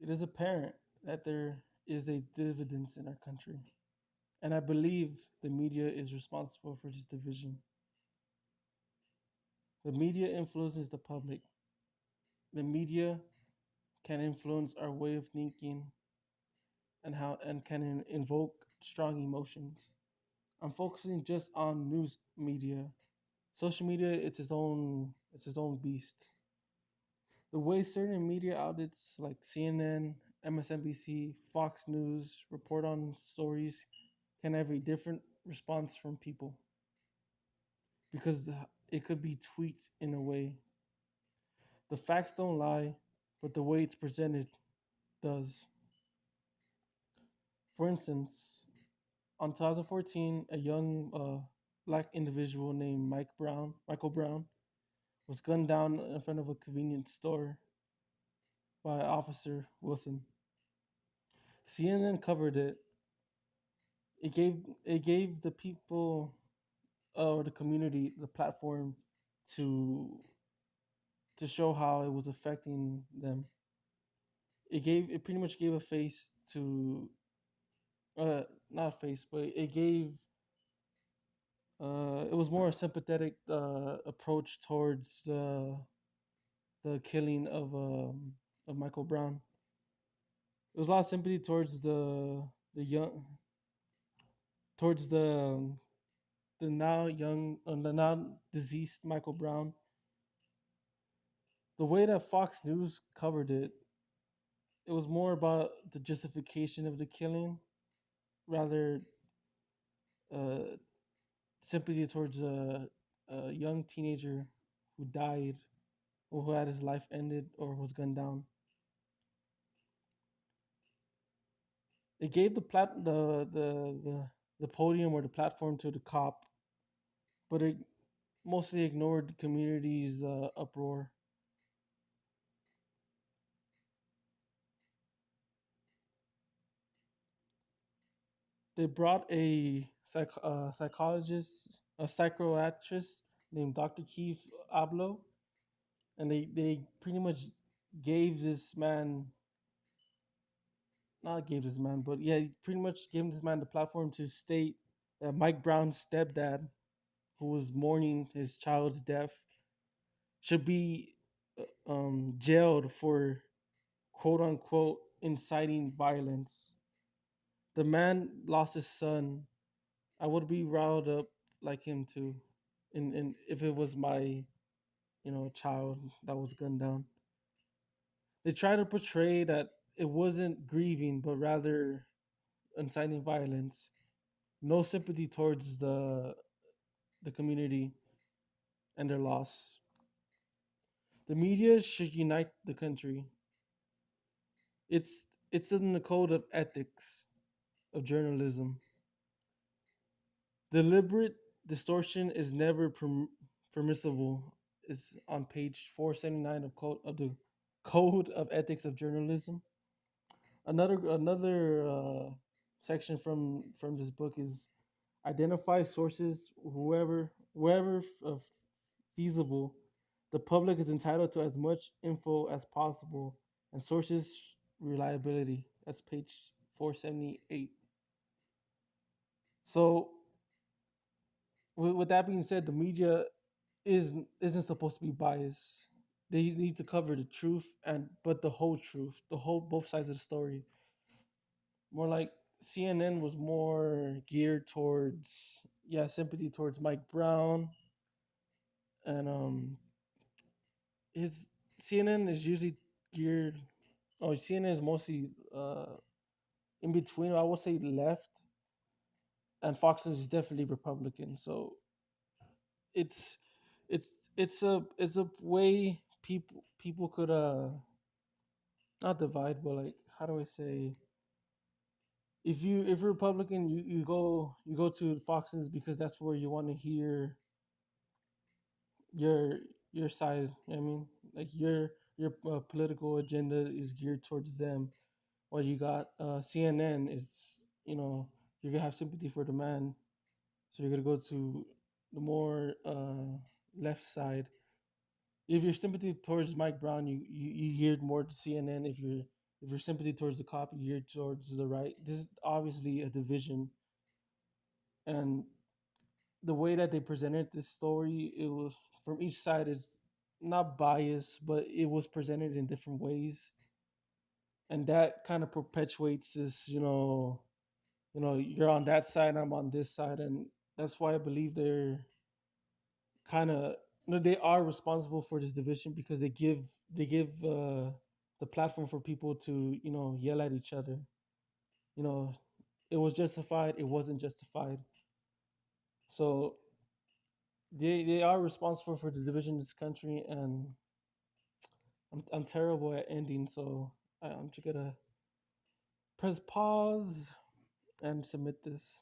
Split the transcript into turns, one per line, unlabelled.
It is apparent that there is a dividends in our country, and I believe the media is responsible for this division. The media influences the public. The media can influence our way of thinking and can invoke strong emotions. I'm focusing just on news media. Social media, it's its own beast. The way certain media outlets like CNN, MSNBC, Fox News report on stories can have a different response from people because it could be tweaked in a way. The facts don't lie, but the way it's presented does. For instance, on 2014, a young black individual named Michael Brown, was gunned down in front of a convenience store by Officer Wilson. CNN covered it. It gave the people or the community the platform to to show how it was affecting them. It pretty much gave a face to not a face, but it was more a sympathetic approach towards the killing of Michael Brown. There was a lot of sympathy towards the young towards the now deceased Michael Brown. The way that Fox News covered it, it was more about the justification of the killing, rather uh, sympathy towards a young teenager who died or who had his life ended or was gunned down. It gave the podium or the platform to the cop, but it mostly ignored the community's uproar. They brought a psychologist, a psychiatrist named Dr. Keith Abloh, and they pretty much gave this man, not gave this man, but yeah, he pretty much gave this man the platform to state that Mike Brown's stepdad, who was mourning his child's death, should be jailed for quote unquote inciting violence. The man lost his son. I would be riled up like him too. And if it was my, child that was gunned down. They try to portray that it wasn't grieving, but rather inciting violence. No sympathy towards the community and their loss. The media should unite the country. It's in the code of ethics of journalism. Deliberate distortion is never permissible. Is on page 479 of the Code of Ethics of Journalism. Another section from this book is identify sources wherever feasible. The public is entitled to as much info as possible, and sources reliability. That's page 478. So with that being said, the media isn't supposed to be biased. They need to cover the truth and but the whole truth, the whole both sides of the story. More like CNN was more geared towards sympathy towards Mike Brown, and his CNN is usually geared. Oh, CNN is mostly in between. I would say left, and Fox News is definitely Republican. So it's it's a way people could not divide, but like how do I say, if you're Republican, you go to Fox News because that's where you want to hear your your side. You know what I mean, like your political agenda is geared towards them. While you got CNN is, you're gonna have sympathy for the man, so you're gonna go to the more left side. If your sympathy towards Mike Brown, you geared more to CNN. If If your sympathy towards the cop, you're towards the right. This is obviously a division, and the way that they presented this story, it was from each side is not biased, but it was presented in different ways, and that kind of perpetuates this. You're on that side, I'm on this side, and that's why I believe they're kind of they are responsible for this division because they give the platform for people to yell at each other. You know, it was justified, it wasn't justified. So they are responsible for the division in this country, and I'm terrible at ending, so I'm just gonna press pause and submit this.